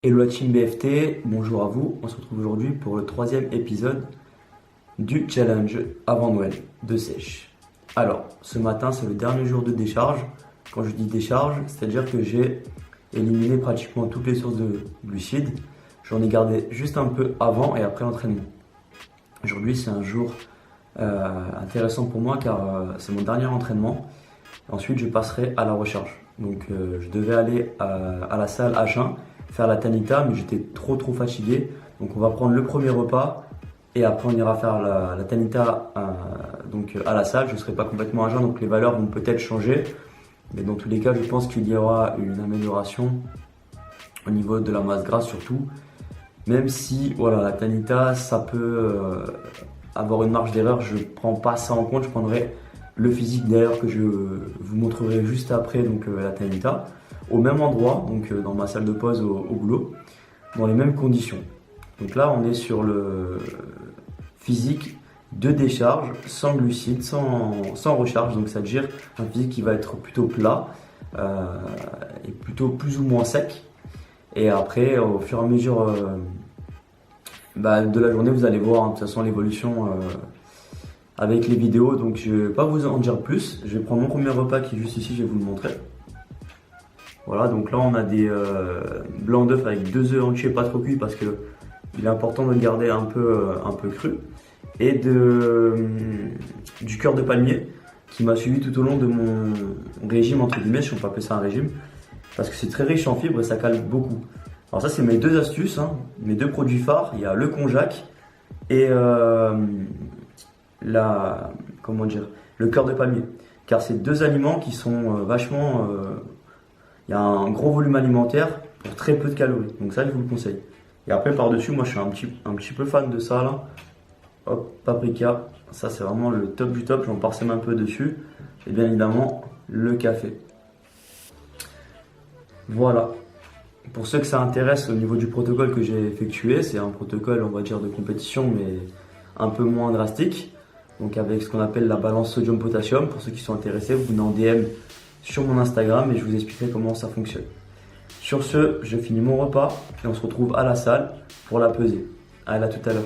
Hello la team BFT, bonjour à vous. On se retrouve aujourd'hui pour le troisième épisode du challenge avant Noël de sèche. Alors, ce matin, c'est le dernier jour de décharge. Quand je dis décharge, c'est-à-dire que j'ai éliminé pratiquement toutes les sources de glucides. J'en ai gardé juste un peu avant et après l'entraînement. Aujourd'hui, c'est un jour intéressant pour moi car c'est mon dernier entraînement. Ensuite, je passerai à la recharge. Donc, je devais aller à la salle H1 faire la Tanita, mais j'étais trop fatigué. Donc on va prendre le premier repas et après on ira faire la Tanita à la salle. Je ne serai pas complètement à jeun, donc les valeurs vont peut-être changer. Mais dans tous les cas, je pense qu'il y aura une amélioration au niveau de la masse grasse surtout. Même si voilà, la Tanita, ça peut avoir une marge d'erreur, je ne prends pas ça en compte. Je prendrai le physique d'ailleurs que je vous montrerai juste après donc, la Tanita. Au même endroit, donc dans ma salle de pause au boulot, dans les mêmes conditions. Donc là, on est sur le physique de décharge, sans glucides, sans recharge. Donc ça veut dire un physique qui va être plutôt plat et plutôt plus ou moins sec. Et après, au fur et à mesure de la journée, vous allez voir de toute façon l'évolution avec les vidéos. Donc je ne vais pas vous en dire plus. Je vais prendre mon premier repas qui est juste ici, je vais vous le montrer. Voilà, donc là on a des blancs d'œufs avec 2 œufs entiers pas trop cuits parce que il est important de le garder un peu cru. Et du cœur de palmier qui m'a suivi tout au long de mon régime entre guillemets, si on peut appeler ça un régime, parce que c'est très riche en fibres et ça cale beaucoup. Alors ça c'est mes deux astuces, hein, mes deux produits phares, il y a le konjac et le cœur de palmier. Car c'est deux aliments qui sont vachement... il y a un gros volume alimentaire pour très peu de calories, donc ça je vous le conseille. Et après par-dessus, moi je suis un petit peu fan de ça là. Hop, paprika, ça c'est vraiment le top du top, j'en parsème un peu dessus. Et bien évidemment le café. Voilà. Pour ceux que ça intéresse au niveau du protocole que j'ai effectué, c'est un protocole on va dire de compétition mais un peu moins drastique. Donc avec ce qu'on appelle la balance sodium-potassium. Pour ceux qui sont intéressés, vous venez en DM sur mon Instagram et je vous expliquerai comment ça fonctionne. Sur ce, je finis mon repas et on se retrouve à la salle pour la peser. Allez, à tout à l'heure.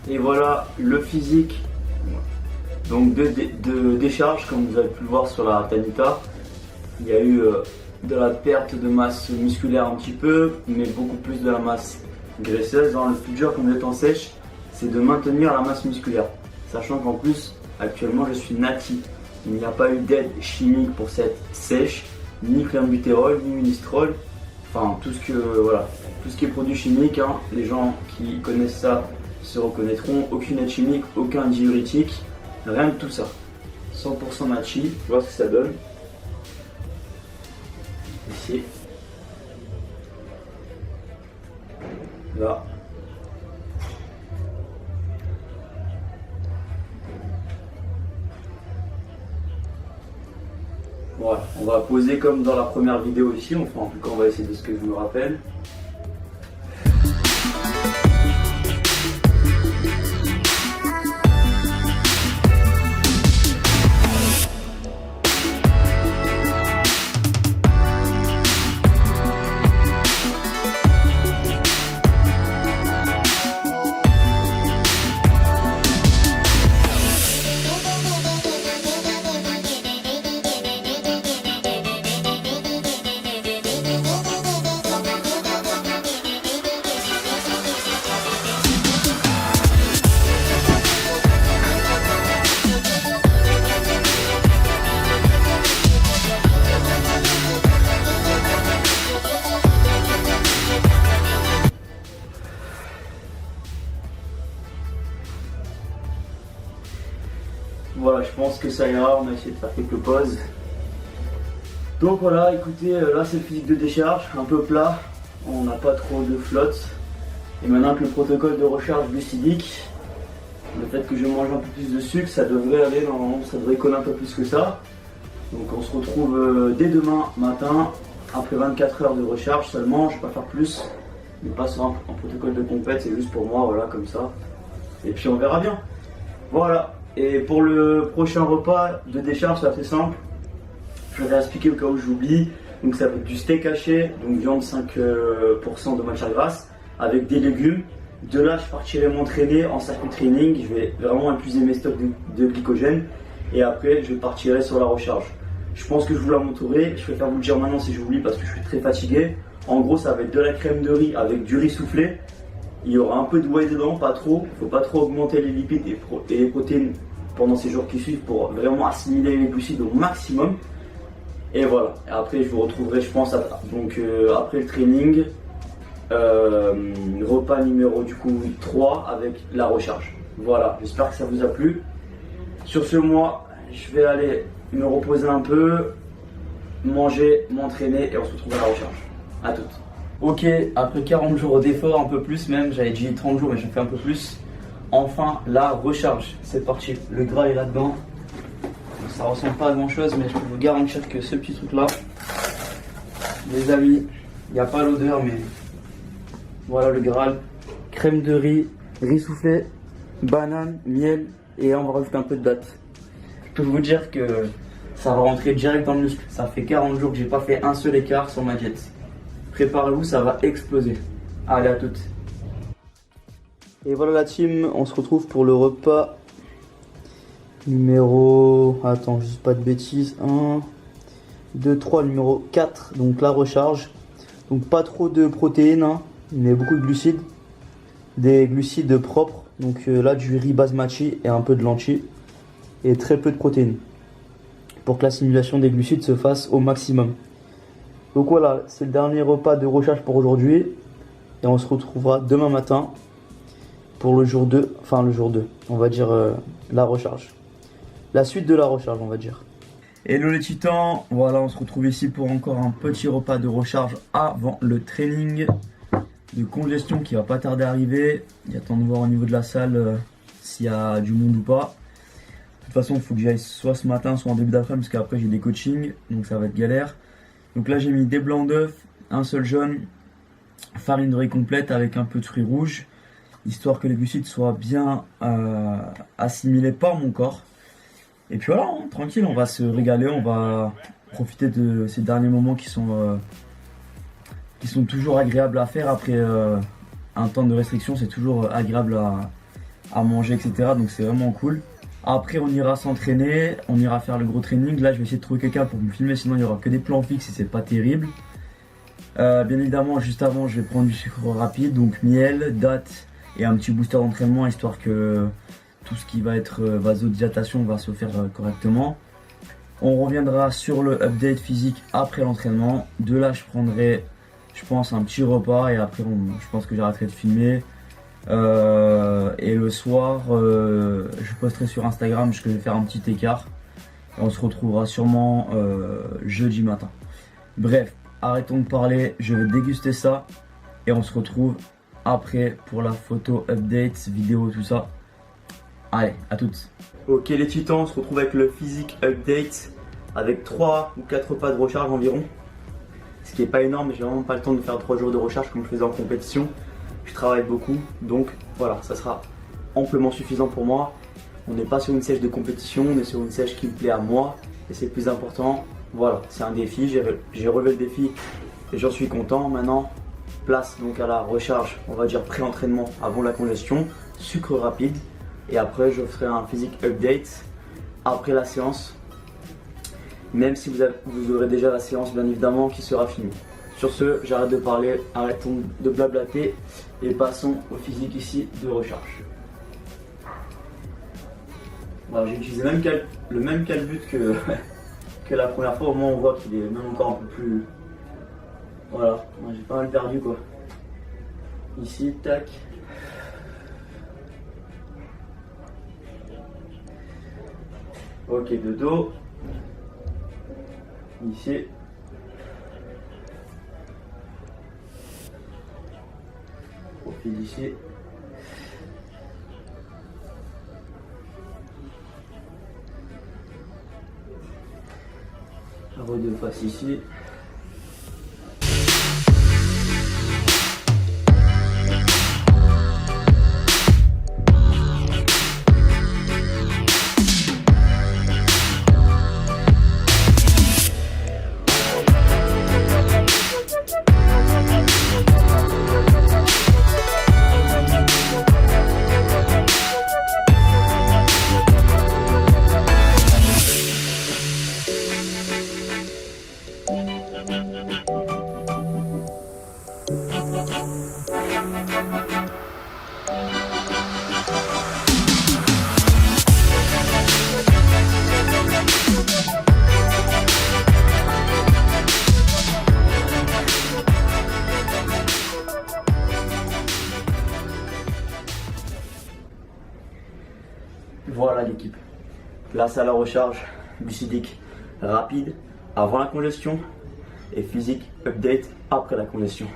Et voilà le physique donc de décharge, comme vous avez pu le voir sur la Tanita. Il y a eu de la perte de masse musculaire un petit peu, mais beaucoup plus de la masse graisseuse. Dans le plus dur quand vous êtes en sèche, c'est de maintenir la masse musculaire. Sachant qu'en plus, actuellement je suis nati. Il n'y a pas eu d'aide chimique pour cette sèche, ni clenbuterol, ni ministrol. Enfin tout ce qui est produit chimique, hein. Les gens qui connaissent ça se reconnaîtront. Aucune aide chimique, aucun diurétique, rien de tout ça. 100% natchi, je vois ce que ça donne. Ici. Là. Voilà, on va poser comme dans la première vidéo ici, enfin en tout cas on va essayer de ce que je me rappelle. Voilà, je pense que ça ira, on a essayé de faire quelques pauses. Donc voilà, écoutez, là c'est le physique de décharge, un peu plat, on n'a pas trop de flotte. Et maintenant que le protocole de recharge glucidique, le fait que je mange un peu plus de sucre, ça devrait aller normalement, ça devrait coller un peu plus que ça. Donc on se retrouve dès demain matin, après 24 heures de recharge seulement, je ne vais pas faire plus. Mais pas sur un protocole de compète, c'est juste pour moi, voilà, comme ça. Et puis on verra bien. Voilà. Et pour le prochain repas de décharge, c'est assez simple. Je vais expliquer au cas où j'oublie. Donc ça va être du steak haché, donc viande 5% de matière grasse, avec des légumes. De là, je partirai m'entraîner en circuit training. Je vais vraiment épuiser mes stocks de glycogène. Et après, je partirai sur la recharge. Je pense que je vous la montrerai. Je préfère vous le dire maintenant si j'oublie parce que je suis très fatigué. En gros, ça va être de la crème de riz avec du riz soufflé. Il y aura un peu de whey dedans, pas trop. Il ne faut pas trop augmenter les lipides et les protéines pendant ces jours qui suivent pour vraiment assimiler les glucides au maximum. Et voilà. Et après, je vous retrouverai, je pense, après le training, repas numéro du coup 3 avec la recharge. Voilà. J'espère que ça vous a plu. Sur ce, moi, je vais aller me reposer un peu, manger, m'entraîner et on se retrouve à la recharge. À toutes. Ok, après 40 jours d'effort, un peu plus même, j'avais dit 30 jours mais j'ai fait un peu plus. Enfin, la recharge, c'est parti. Le gras est là-dedans. Ça ressemble pas à grand chose, mais je peux vous garantir que ce petit truc là, les amis, il n'y a pas l'odeur, mais voilà le Graal. Crème de riz, riz soufflé, banane, miel et on va rajouter un peu de date. Je peux vous dire que ça va rentrer direct dans le muscle. Ça fait 40 jours que j'ai pas fait un seul écart sur ma diète. Préparez-vous, ça va exploser. Allez, à toutes. Et voilà la team, on se retrouve pour le repas numéro... Attends, je dis pas de bêtises. 1, 2, 3, numéro 4. Donc la recharge. Donc pas trop de protéines, hein, mais beaucoup de glucides. Des glucides propres. Donc là, du riz basmati et un peu de lentilles. Et très peu de protéines. Pour que l'assimilation des glucides se fasse au maximum. Donc voilà, c'est le dernier repas de recharge pour aujourd'hui. Et on se retrouvera demain matin pour le jour 2. Enfin le jour 2, on va dire la recharge. La suite de la recharge, on va dire. Hello les titans, voilà, on se retrouve ici pour encore un petit repas de recharge avant le training de congestion qui va pas tarder à arriver. Il y a temps de voir au niveau de la salle s'il y a du monde ou pas. De toute façon, il faut que j'aille soit ce matin, soit en début d'après-midi, parce qu'après j'ai des coachings, donc ça va être galère. Donc là j'ai mis des blancs d'œufs, un seul jaune, farine de riz complète avec un peu de fruits rouges, histoire que les glucides soient bien assimilés par mon corps. Et puis voilà, hein, tranquille, on va se régaler, on va profiter de ces derniers moments qui sont toujours agréables à faire après un temps de restriction. C'est toujours agréable à manger, etc. Donc c'est vraiment cool. Après on ira s'entraîner, on ira faire le gros training. Là je vais essayer de trouver quelqu'un pour me filmer, sinon il n'y aura que des plans fixes et c'est pas terrible. Bien évidemment, juste avant je vais prendre du sucre rapide, donc miel, dattes et un petit booster d'entraînement, histoire que tout ce qui va être vasodilatation va se faire correctement. On reviendra sur le update physique après l'entraînement. De là je prendrai, je pense, un petit repas et après je pense que j'arrêterai de filmer. Et le soir je posterai sur Instagram que je vais faire un petit écart et on se retrouvera sûrement jeudi matin. Bref, arrêtons de parler, je vais déguster ça et on se retrouve après pour la photo update, vidéo, tout ça. Allez, à toutes. Ok les titans, on se retrouve avec le physique update avec 3 ou 4 repas de recharge environ. Ce qui n'est pas énorme, mais j'ai vraiment pas le temps de faire 3 jours de recharge comme je faisais en compétition. Je travaille beaucoup, donc voilà, ça sera amplement suffisant pour moi. On n'est pas sur une sèche de compétition, on est sur une sèche qui me plaît à moi et c'est le plus important. Voilà, c'est un défi, j'ai relevé le défi et j'en suis content. Maintenant, place donc à la recharge, on va dire pré-entraînement avant la congestion, sucre rapide et après je ferai un physique update après la séance. Même si vous aurez déjà la séance bien évidemment qui sera filmée. Sur ce, j'arrête de parler, arrêtons de blablater et passons au physique ici de recharge. Voilà, j'ai utilisé le même calbut que la première fois, au moins on voit qu'il est même encore un peu plus... Voilà, j'ai pas mal perdu quoi. Ici, tac. Ok, de dos. Ici. fait d'ici. La de face ici. Voilà l'équipe. Place à la recharge, glucidique rapide avant la congestion et physique update après la congestion.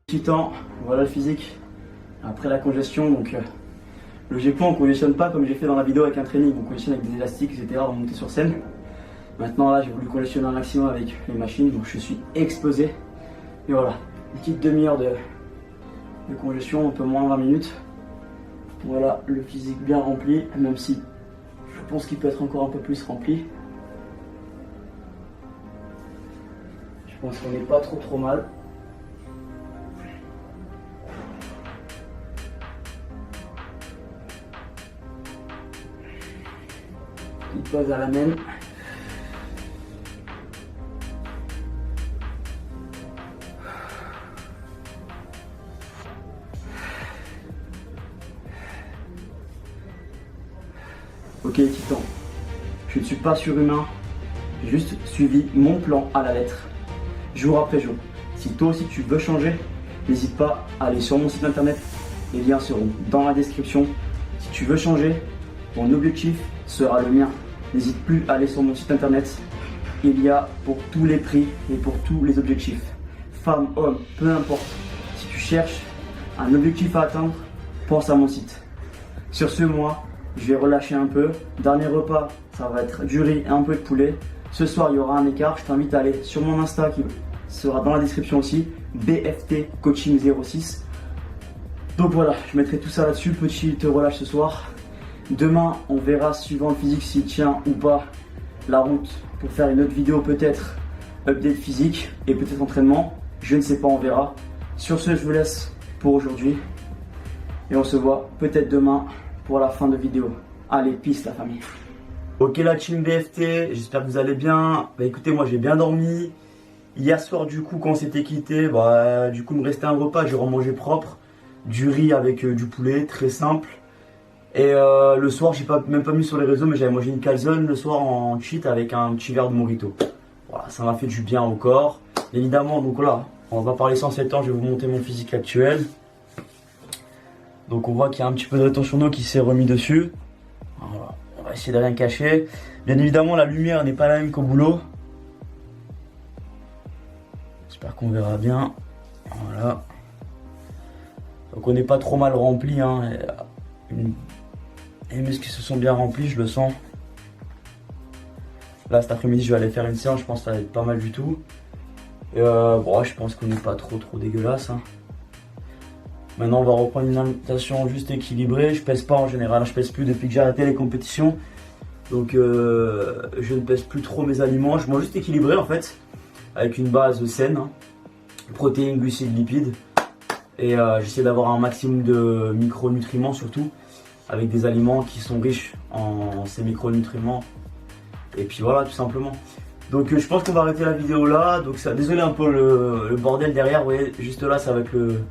Titan, voilà le physique après la congestion. Donc logiquement on congestionne pas comme j'ai fait dans la vidéo avec un training, on congestionne avec des élastiques etc avant de monter sur scène. Maintenant là j'ai voulu congestionner un maximum avec les machines, donc je suis explosé. Et voilà, une petite demi-heure de congestion, un peu moins 20 minutes. Voilà le physique bien rempli, même si je pense qu'il peut être encore un peu plus rempli. Je pense qu'on n'est pas trop mal. Petite pause à la main. Ok Titan, je ne suis pas surhumain, j'ai juste suivi mon plan à la lettre, jour après jour. Si toi aussi tu veux changer, n'hésite pas à aller sur mon site internet, les liens seront dans la description. Si tu veux changer, ton objectif sera le mien. N'hésite plus à aller sur mon site internet, il y a pour tous les prix et pour tous les objectifs. Femme, homme, peu importe, si tu cherches un objectif à atteindre, pense à mon site. Sur ce, moi, je vais relâcher un peu. Dernier repas, ça va être du riz et un peu de poulet. Ce soir, il y aura un écart. Je t'invite à aller sur mon Insta qui sera dans la description aussi. BFT Coaching 06. Donc voilà, je mettrai tout ça là-dessus. Petit te relâche ce soir. Demain, on verra suivant le physique s'il tient ou pas la route pour faire une autre vidéo peut-être. Update physique et peut-être entraînement. Je ne sais pas, on verra. Sur ce, je vous laisse pour aujourd'hui. Et on se voit peut-être demain pour la fin de vidéo. Allez, peace la famille. Ok la team BFT, j'espère que vous allez bien. Bah écoutez, moi j'ai bien dormi. Hier soir du coup quand on s'était quitté, du coup il me restait un repas, j'ai remangé propre. Du riz avec du poulet, très simple. Et le soir, j'ai même pas mis sur les réseaux, mais j'avais mangé une calzone le soir en cheat avec un petit verre de mojito. Voilà, ça m'a fait du bien au corps. Évidemment, donc là, on va parler sans s'étendre, je vais vous montrer mon physique actuel. Donc on voit qu'il y a un petit peu de rétention d'eau qui s'est remis dessus. Voilà. On va essayer de rien cacher. Bien évidemment la lumière n'est pas la même qu'au boulot. J'espère qu'on verra bien. Voilà. Donc on n'est pas trop mal rempli. Hein. Les muscles qui se sont bien remplis, je le sens. Là cet après-midi je vais aller faire une séance, je pense que ça va être pas mal du tout. Et bon, je pense qu'on n'est pas trop dégueulasse. Hein. Maintenant on va reprendre une alimentation juste équilibrée. Je pèse pas en général, je pèse plus depuis que j'ai arrêté les compétitions. Donc je ne pèse plus trop mes aliments. Je mange juste équilibré en fait. Avec une base saine. Hein. Protéines, glucides, lipides. Et j'essaie d'avoir un maximum de micronutriments surtout. Avec des aliments qui sont riches en ces micronutriments. Et puis voilà tout simplement. Donc je pense qu'on va arrêter la vidéo là. Donc ça, désolé un peu le bordel derrière. Vous voyez juste là ça va être le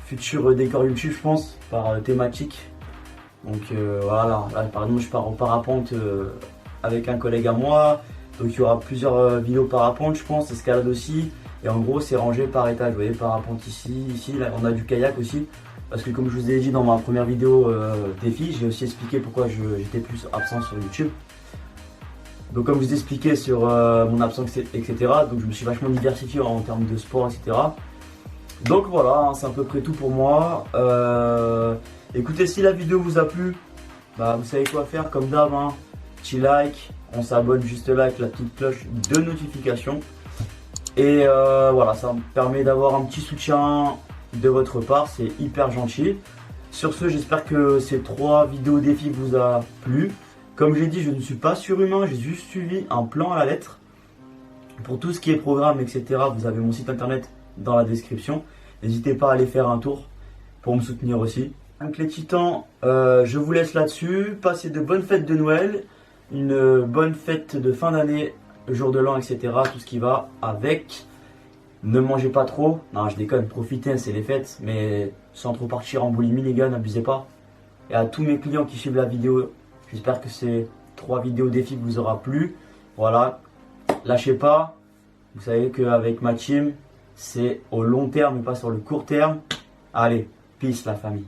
futur décor YouTube je pense, par thématique. Donc voilà, là par exemple je pars au parapente avec un collègue à moi. Donc il y aura plusieurs vidéos parapente je pense, escalade aussi. Et en gros c'est rangé par étage, vous voyez parapente ici, là on a du kayak aussi. Parce que comme je vous ai dit dans ma première vidéo défi, j'ai aussi expliqué pourquoi j'étais plus absent sur YouTube. Donc comme je vous ai expliqué sur mon absence etc. Donc je me suis vachement diversifié en termes de sport etc. Donc voilà, hein, c'est à peu près tout pour moi. Écoutez, si la vidéo vous a plu, vous savez quoi faire comme d'hab. Hein. Petit like, on s'abonne juste là avec la petite cloche de notification. Et voilà, ça me permet d'avoir un petit soutien de votre part, c'est hyper gentil. Sur ce, j'espère que ces 3 vidéos défis vous a plu. Comme j'ai dit, je ne suis pas surhumain, j'ai juste suivi un plan à la lettre. Pour tout ce qui est programme, etc., vous avez mon site internet dans la description. N'hésitez pas à aller faire un tour pour me soutenir aussi. Donc les titans, je vous laisse là-dessus. Passez de bonnes fêtes de Noël, une bonne fête de fin d'année, le jour de l'an, etc. Tout ce qui va avec. Ne mangez pas trop. Non, je déconne, profitez, c'est les fêtes. Mais sans trop partir en boulimie, les gars, n'abusez pas. Et à tous mes clients qui suivent la vidéo, j'espère que ces 3 vidéos défis vous aura plu. Voilà, lâchez pas. Vous savez qu'avec ma team, c'est au long terme et pas sur le court terme. Allez, peace la famille.